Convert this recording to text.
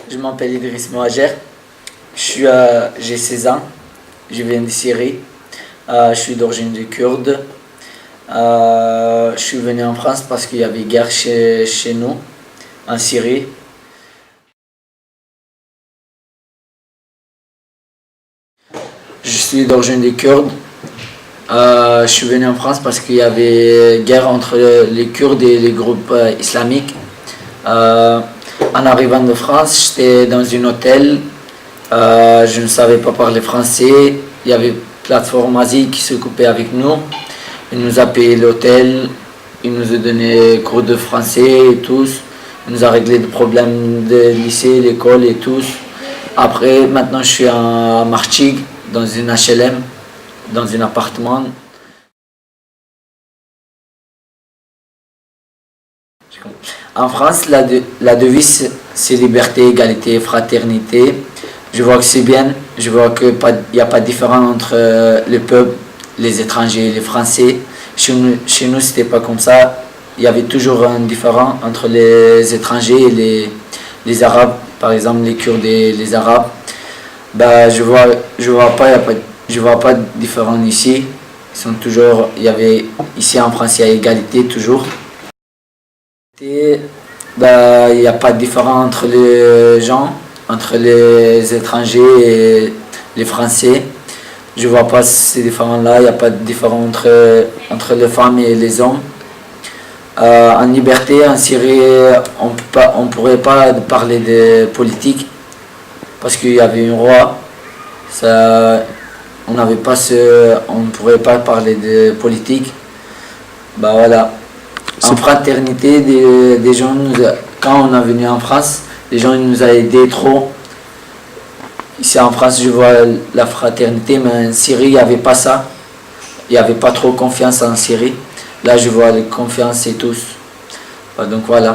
Je m'appelle Idriss Mohajer, j'ai 16 ans, je viens de Syrie, je suis d'origine kurde. Je suis venu en France parce qu'il y avait guerre chez nous, en Syrie. Je suis d'origine kurde. Je suis venu en France parce qu'il y avait guerre entre les Kurdes et les groupes islamiques. En arrivant de France, j'étais dans un hôtel. Je ne savais pas parler français. Il y avait Plateforme Asie qui s'occupait avec nous. Il nous a payé l'hôtel. Il nous a donné cours de français et tous. Il nous a réglé des problèmes de lycée, l'école et tous. Après, maintenant, je suis à Martigues, dans une HLM, dans un appartement. En France, la devise, c'est liberté, égalité, fraternité. Je vois que c'est bien. Je vois qu'il n'y a pas de différence entre le peuple, les étrangers et les Français. Chez nous, c'était pas comme ça. Il y avait toujours un différent entre les étrangers et les Arabes, par exemple les Kurdes et les Arabes. Je vois pas de différence ici. Ici en France, il y a égalité toujours. Il n'y a pas de différence entre les gens, entre les étrangers et les Français. Je vois pas ces différences-là. Il n'y a pas de différence entre les femmes et les hommes. En liberté, en Syrie, on ne pourrait pas parler de politique parce qu'il y avait un roi. On ne pourrait pas parler de politique. Voilà. En fraternité, des gens, quand on est venu en France, les gens nous ont aidés trop. Ici en France, je vois la fraternité, mais en Syrie, il n'y avait pas ça. Il n'y avait pas trop confiance en Syrie. Là, je vois la confiance et tous. Donc voilà.